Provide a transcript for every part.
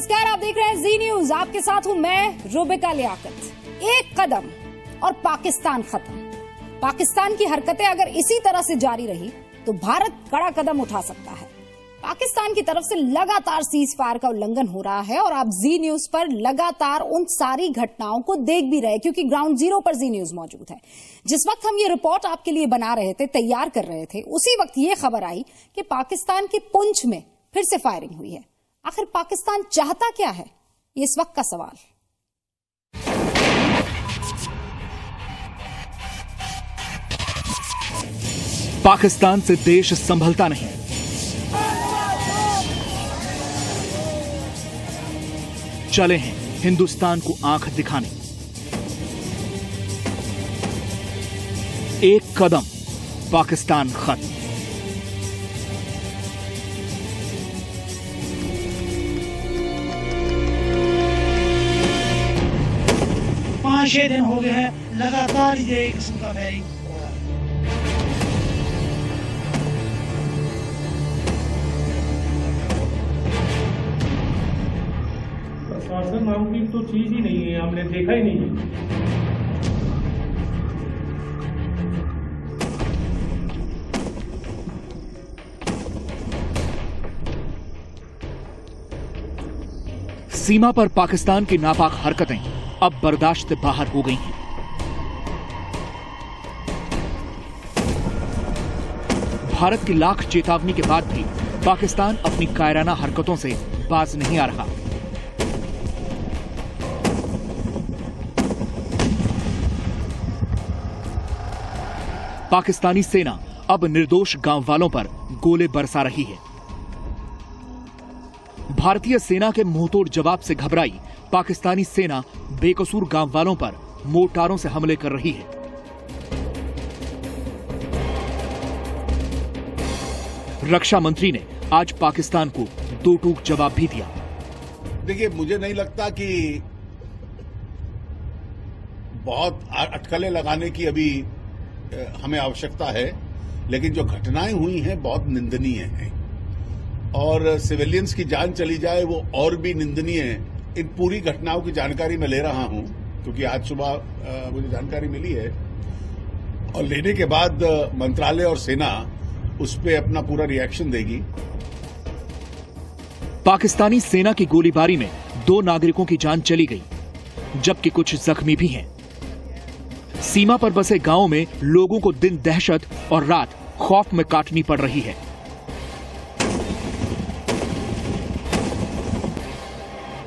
नमस्कार, आप देख रहे हैं जी न्यूज। आपके साथ हूं मैं रुबिका लियाकत। एक कदम और पाकिस्तान खत्म। पाकिस्तान की हरकतें अगर इसी तरह से जारी रही तो भारत कड़ा कदम उठा सकता है। पाकिस्तान की तरफ से लगातार सीज फायर का उल्लंघन हो रहा है और आप जी न्यूज पर लगातार उन सारी घटनाओं को देख भी रहे, क्योंकि ग्राउंड जीरो पर जी न्यूज मौजूद है। जिस वक्त हम ये रिपोर्ट आपके लिए बना रहे थे, तैयार कर रहे थे, उसी वक्त ये खबर आई कि पाकिस्तान के पुंछ में फिर से फायरिंग हुई है। आखिर पाकिस्तान चाहता क्या है, ये इस वक्त का सवाल। पाकिस्तान से देश संभलता नहीं। चले हैं हिंदुस्तान को आंख दिखाने। एक कदम, पाकिस्तान खत्म। पांच 6 दिन हो गए हैं लगातार ये किस्म का फायरिंग हो रहा है। प्रशासन नाम की तो चीज ही नहीं है, हमने देखा ही नहीं है। सीमा पर पाकिस्तान की नापाक हरकतें अब बर्दाश्त से बाहर हो गई हैं। भारत की लाख चेतावनी के बाद भी पाकिस्तान अपनी कायराना हरकतों से बाज नहीं आ रहा। पाकिस्तानी सेना अब निर्दोष गांव वालों पर गोले बरसा रही है। भारतीय सेना के मुंहतोड़ जवाब से घबराई पाकिस्तानी सेना बेकसूर गांव वालों पर मोर्टारों से हमले कर रही है। रक्षा मंत्री ने आज पाकिस्तान को दो टूक जवाब भी दिया। देखिए, मुझे नहीं लगता कि बहुत अटकलें लगाने की अभी हमें आवश्यकता है, लेकिन जो घटनाएं हुई हैं बहुत निंदनीय हैं और सिविलियंस की जान चली जाए वो और भी निंदनीय है। इन पूरी घटनाओं की जानकारी मैं ले रहा हूं क्योंकि आज सुबह मुझे जानकारी मिली है और लेने के बाद मंत्रालय और सेना उस पर अपना पूरा रिएक्शन देगी। पाकिस्तानी सेना की गोलीबारी में 2 नागरिकों की जान चली गई, जबकि कुछ जख्मी भी हैं। सीमा पर बसे गांवों में लोगों को दिन दहशत और रात खौफ में काटनी पड़ रही है।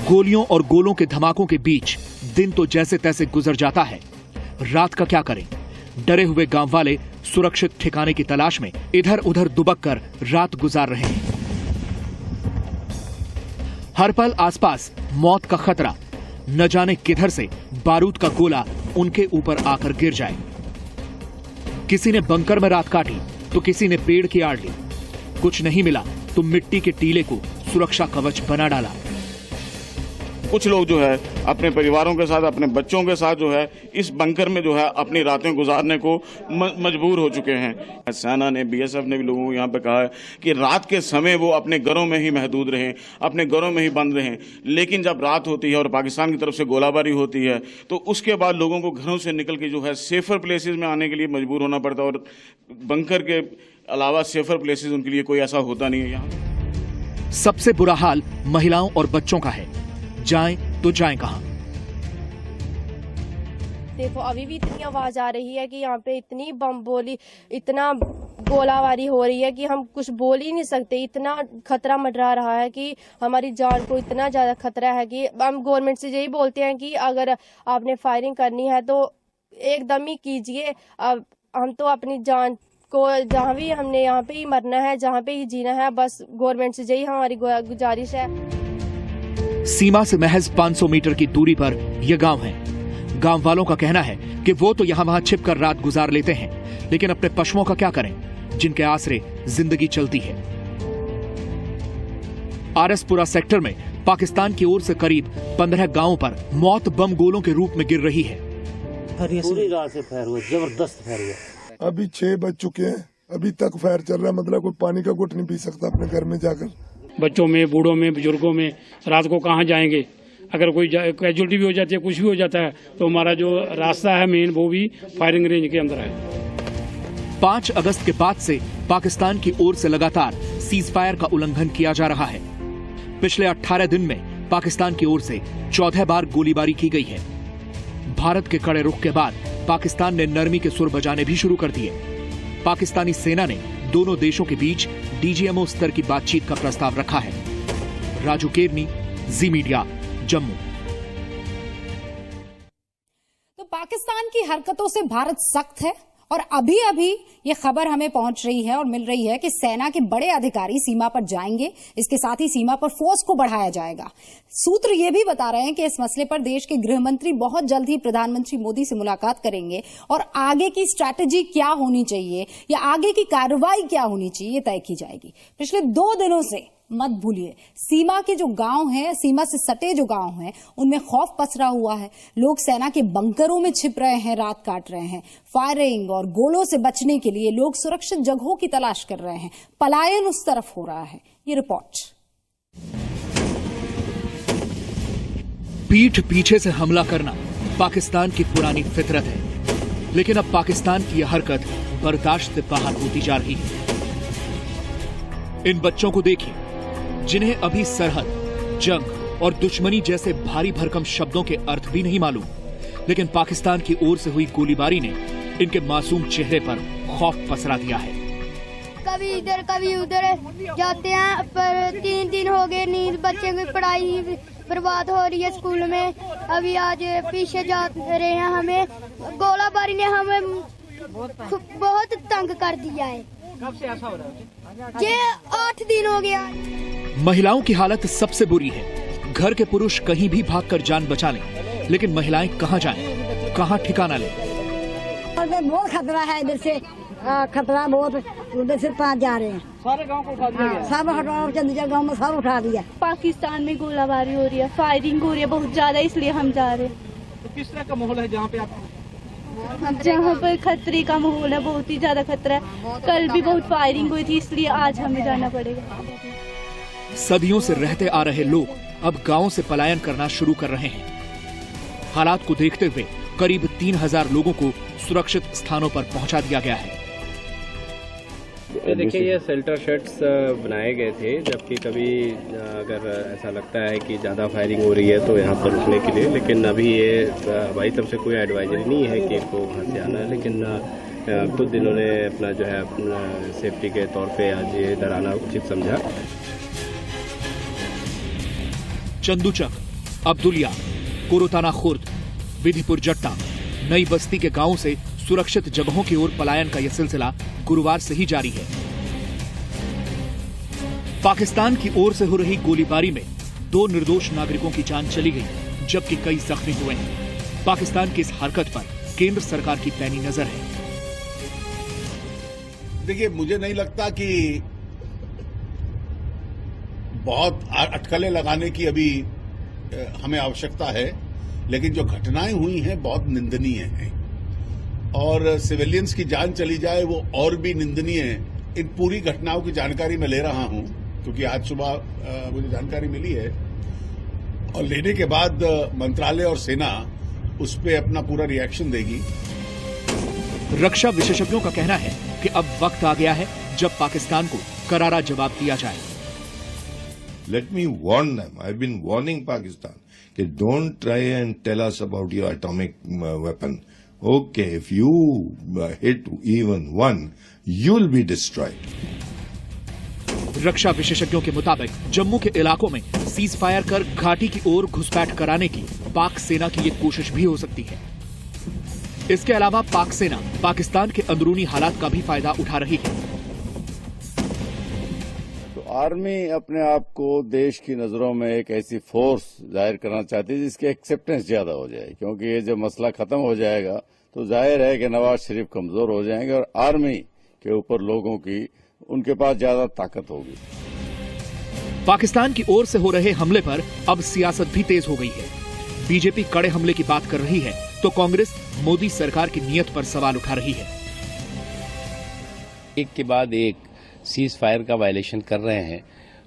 गोलियों और गोलों के धमाकों के बीच दिन तो जैसे तैसे गुजर जाता है, रात का क्या करें। डरे हुए गांव वाले सुरक्षित ठिकाने की तलाश में इधर उधर दुबक कर रात गुजार रहे हैं। हर पल आसपास मौत का खतरा, न जाने किधर से बारूद का गोला उनके ऊपर आकर गिर जाए। किसी ने बंकर में रात काटी तो किसी ने पेड़ की आड़ ली। कुछ नहीं मिला तो मिट्टी के टीले को सुरक्षा कवच बना डाला। कुछ लोग जो है अपने परिवारों के साथ, अपने बच्चों के साथ जो है इस बंकर में जो है अपनी रातें गुजारने को मजबूर हो चुके हैं। सेना ने, बीएसएफ ने भी लोगों को यहाँ पे कहा है कि रात के समय वो अपने घरों में ही महदूद रहें, अपने घरों में ही बंद रहें। लेकिन जब रात होती है और पाकिस्तान की तरफ से गोलाबारी होती है तो उसके बाद लोगों को घरों से निकल के जो है सेफर प्लेसेस में आने के लिए मजबूर होना पड़ता है और बंकर के अलावा सेफर प्लेसेस उनके लिए कोई ऐसा होता नहीं है। यहाँ सबसे बुरा हाल महिलाओं और बच्चों का है, जाएं तो जाएं कहां। देखो, अभी भी इतनी आवाज आ रही है कि यहाँ पे इतनी बम बोली, इतना गोलाबारी हो रही है कि हम कुछ बोल ही नहीं सकते। इतना खतरा मंडरा रहा है कि हमारी जान को इतना ज्यादा खतरा है कि हम गवर्नमेंट से यही बोलते हैं कि अगर आपने फायरिंग करनी है तो एकदम ही कीजिए। अब हम तो अपनी जान को, जहाँ भी हमने यहाँ पे ही मरना है, जहाँ पे ही जीना है, बस गवर्नमेंट से यही हमारी गुजारिश है। सीमा से महज 500 मीटर की दूरी पर यह गांव है। गांव वालों का कहना है कि वो तो यहां वहां छिपकर रात गुजार लेते हैं, लेकिन अपने पशुओं का क्या करें, जिनके आसरे जिंदगी चलती है। आरएसपुरा सेक्टर में पाकिस्तान की ओर से करीब 15 गांवों पर मौत बम गोलों के रूप में गिर रही है। पूरी रात से फायर हुआ, जबरदस्त फायर हुआ। अभी 6 बज चुके हैं, अभी तक फायर चल रहा है। मतलब कोई पानी का घुट नहीं पी सकता अपने घर में जाकर। बच्चों में, बूढ़ों में, बुजुर्गों में। रात को कहाँ जाएंगे? अगर कोई कैजुअलिटी भी हो जाती है, कुछ भी हो जाता है, तो हमारा जो रास्ता है मेन वो भी फायरिंग रेंज के अंदर है। 5 अगस्त के बाद से पाकिस्तान की ओर से लगातार सीज फायर का उल्लंघन किया जा रहा है। पिछले 18 दिन में पाकिस्तान की ओर से 14 बार गोलीबारी की गई है। भारत के कड़े रुख के बाद पाकिस्तान ने नरमी के सुर बजाने भी शुरू कर दिए। पाकिस्तानी सेना ने दोनों देशों के बीच डीजीएमओ स्तर की बातचीत का प्रस्ताव रखा है। राजू केरनी, जी मीडिया, जम्मू। तो पाकिस्तान की हरकतों से भारत सख्त है और अभी अभी ये खबर हमें पहुंच रही है और मिल रही है कि सेना के बड़े अधिकारी सीमा पर जाएंगे। इसके साथ ही सीमा पर फोर्स को बढ़ाया जाएगा। सूत्र ये भी बता रहे हैं कि इस मसले पर देश के गृह मंत्री बहुत जल्द ही प्रधानमंत्री मोदी से मुलाकात करेंगे और आगे की स्ट्रैटेजी क्या होनी चाहिए या आगे की कार्रवाई क्या होनी चाहिए ये तय की जाएगी। पिछले 2 दिनों से मत भूलिए, सीमा के जो गांव हैं, सीमा से सटे जो गांव हैं, उनमें खौफ पसरा हुआ है। लोग सेना के बंकरों में छिप रहे हैं, रात काट रहे हैं। फायरिंग और गोलों से बचने के लिए लोग सुरक्षित जगहों की तलाश कर रहे हैं। पलायन उस तरफ हो रहा है। ये रिपोर्ट। पीठ पीछे से हमला करना पाकिस्तान की पुरानी फितरत है, लेकिन अब पाकिस्तान की यह हरकत बर्दाश्त से बाहर होती जा रही है। इन बच्चों को देखिए, जिन्हें अभी सरहद, जंग और दुश्मनी जैसे भारी भरकम शब्दों के अर्थ भी नहीं मालूम, लेकिन पाकिस्तान की ओर से हुई गोलीबारी ने इनके मासूम चेहरे पर खौफ पसरा दिया है। कभी इधर कभी उधर जाते हैं, पर 3 दिन हो गए नींद, बच्चे की पढ़ाई बर्बाद हो रही है स्कूल में। अभी आज पीछे जा रहे हैं, हमें गोलाबारी ने हमें बहुत तंग कर दिया है। कब से ऐसा हो रहा है? ये 8 दिन हो गया। महिलाओं की हालत सबसे बुरी है। घर के पुरुष कहीं भी भागकर जान बचा लें, लेकिन महिलाएं कहां जाएं, कहां ठिकाना लें? बहुत खतरा है, इधर से खतरा बहुत, उधर से 5 जा रहे हैं। सारे गांव को उठा दिया गया। सब हटाओ, चंदीगढ़ गांव में सब उठा दिया। पाकिस्तान में गोलाबारी हो रही है, फायरिंग हो रही है बहुत ज्यादा, इसलिए हम जा रहे हैं। तो किस तरह का माहौल है जहाँ पे आप? जहाँ पर खतरे का माहौल है, बहुत ही ज्यादा खतरा है। कल भी बहुत फायरिंग हुई थी, इसलिए आज हमें जाना पड़ेगा। सदियों से रहते आ रहे लोग अब गांवों से पलायन करना शुरू कर रहे हैं। हालात को देखते हुए करीब 3000 लोगों को सुरक्षित स्थानों पर पहुंचा दिया गया है। देखिए, ये शेल्टर शेड्स बनाए गए थे, जबकि कभी अगर ऐसा लगता है कि ज़्यादा फायरिंग हो रही है तो यहाँ पर रुकने के लिए, लेकिन अभी ये हमारी तरफ से कोई एडवाइजरी नहीं है कि इनको वहाँ से आना है। लेकिन खुद इन्होंने अपना जो है अपना सेफ्टी के तौर पे आज ये इधर आना उचित समझा। चंदूचक, अब्दुलिया, कोरोताना खुर्द, विधिपुर जट्टा, नई बस्ती के गांवों से सुरक्षित जगहों की ओर पलायन का यह सिलसिला गुरुवार से ही जारी है। पाकिस्तान की ओर से हो रही गोलीबारी में 2 निर्दोष नागरिकों की जान चली गई, जबकि कई जख्मी हुए हैं। पाकिस्तान की इस हरकत पर केंद्र सरकार की पैनी नजर है। देखिए, मुझे नहीं लगता कि बहुत अटकलें लगाने की अभी हमें आवश्यकता है, लेकिन जो घटनाएं हुई हैं बहुत निंदनीय हैं और सिविलियंस की जान चली जाए वो और भी निंदनीय है। इन पूरी घटनाओं की जानकारी मैं ले रहा हूं क्योंकि आज सुबह मुझे जानकारी मिली है और लेने के बाद मंत्रालय और सेना उस पर अपना पूरा रिएक्शन देगी। रक्षा विशेषज्ञों का कहना है कि अब वक्त आ गया है जब पाकिस्तान को करारा जवाब दिया जाए। Let me warn them. I've been warning Pakistan that don't try and tell us about your atomic weapon. Okay, if you hit even one, you'll be destroyed. रक्षा विशेषज्ञों के मुताबिक जम्मू के इलाकों में सीज फायर कर घाटी की ओर घुसपैठ कराने की पाक सेना की ये कोशिश भी हो सकती है। इसके अलावा पाक सेना पाकिस्तान के अंदरूनी हालात का भी फायदा उठा रही है। आर्मी अपने आप को देश की नजरों में एक ऐसी फोर्स जाहिर करना चाहती है जिसकी एक्सेप्टेंस ज्यादा हो जाए, क्योंकि ये जब मसला खत्म हो जाएगा तो जाहिर है कि नवाज शरीफ कमजोर हो जाएंगे और आर्मी के ऊपर लोगों की उनके पास ज्यादा ताकत होगी। पाकिस्तान की ओर से हो रहे हमले पर अब सियासत भी तेज हो गई है। बीजेपी कड़े हमले की बात कर रही है तो कांग्रेस मोदी सरकार की नीयत पर सवाल उठा रही है। एक के बाद एक सीज फायर का वायलेशन कर रहे हैं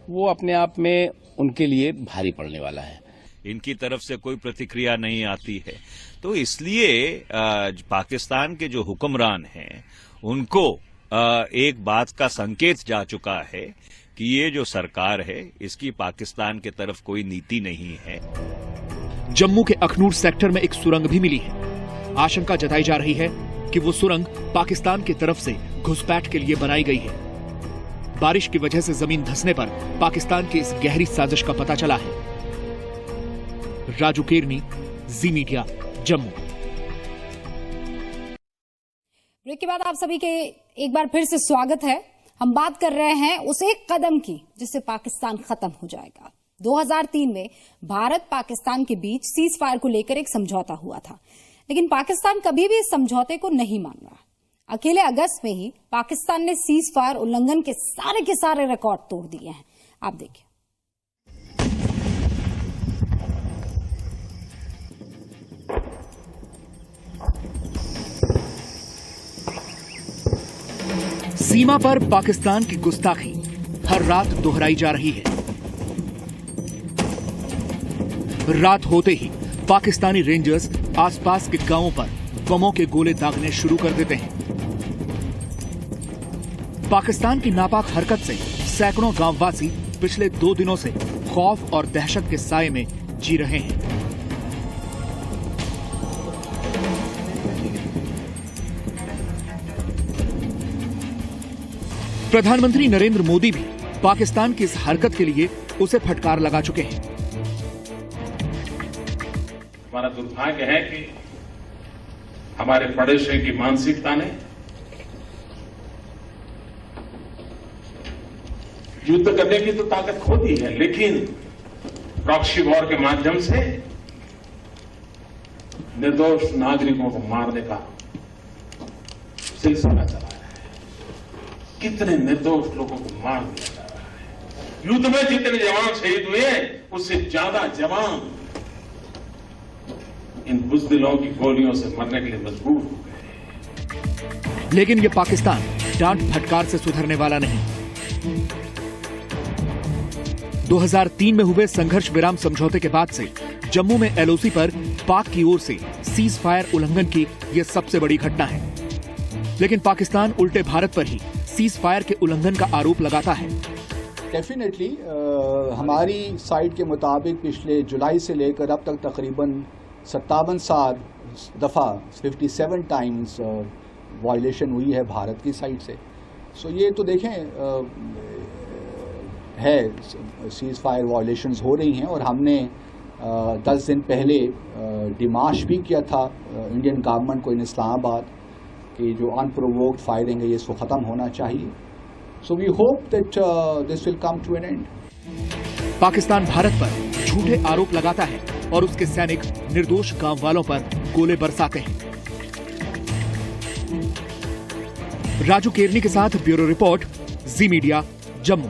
वो अपने आप में उनके लिए भारी पड़ने वाला है। इनकी तरफ से कोई प्रतिक्रिया नहीं आती है, तो इसलिए पाकिस्तान के जो हुक्मरान हैं उनको एक बात का संकेत जा चुका है कि ये जो सरकार है इसकी पाकिस्तान के तरफ कोई नीति नहीं है। जम्मू के अखनूर सेक्टर में एक सुरंग भी मिली है। आशंका जताई जा रही है कि वो सुरंग पाकिस्तान की तरफ से घुसपैठ के लिए बनाई गई है। बारिश की वजह से जमीन धंसने पर पाकिस्तान की इस गहरी साजिश का पता चला है। राजू केरनी, जी मीडिया, जम्मू। ब्रेक के बाद आप सभी के एक बार फिर से स्वागत है। हम बात कर रहे हैं उस एक कदम की जिससे पाकिस्तान खत्म हो जाएगा। 2003 में भारत पाकिस्तान के बीच सीज फायर को लेकर एक समझौता हुआ था, लेकिन पाकिस्तान कभी भी इस समझौते को नहीं मान रहा। अकेले अगस्त में ही पाकिस्तान ने सीज फायर उल्लंघन के सारे रिकॉर्ड तोड़ दिए हैं। आप देखिए। सीमा पर पाकिस्तान की गुस्ताखी हर रात दोहराई जा रही है। रात होते ही पाकिस्तानी रेंजर्स आसपास के गांवों पर बमों के गोले दागने शुरू कर देते हैं। पाकिस्तान की नापाक हरकत से सैकड़ों गांववासी पिछले 2 दिनों से खौफ और दहशत के साए में जी रहे हैं। प्रधानमंत्री नरेंद्र मोदी भी पाकिस्तान की इस हरकत के लिए उसे फटकार लगा चुके हैं। हमारा दुर्भाग्य है कि हमारे पड़ोसियों की मानसिकता ने युद्ध करने की तो ताकत खो दी है, लेकिन प्रॉक्सी वॉर के माध्यम से निर्दोष नागरिकों को मारने का सिलसिला चला है। कितने निर्दोष लोगों को मार दिया जा रहा है। युद्ध में जितने जवान शहीद हुए उससे ज्यादा जवान इन बुज़दिलों की गोलियों से मरने के लिए मजबूर हो गए। लेकिन ये पाकिस्तान डांट फटकार से सुधरने वाला नहीं। 2003 में हुए संघर्ष विराम समझौते के बाद से जम्मू में एलओसी पर पाक की ओर से सीज फायर उल्लंघन की यह सबसे बड़ी घटना है। लेकिन पाकिस्तान उल्टे भारत पर ही सीज फायर के उल्लंघन का आरोप लगाता है। डेफिनेटली हमारी साइट के मुताबिक पिछले जुलाई से लेकर अब तक तकरीबन 57 दफ़ा 57 टाइम्स वायलेशन हुई है भारत की साइड से। सो ये तो देखें है सीज फायर वायलेशंस हो रही हैं, और हमने 10 दिन पहले डिमाश भी किया था इंडियन गवर्नमेंट को इन इस्लामाबाद कि जो अनप्रोवोक्ड फायरिंग है ये इसको ख़त्म होना चाहिए। So we hope that this will come to an end. Pakistan Bharat पर झूठे आरोप लगाता है और उसके सैनिक निर्दोष गांव वालों पर गोले बरसाते हैं। राजू केरनी के साथ ब्यूरो रिपोर्ट, जी मीडिया, जम्मू।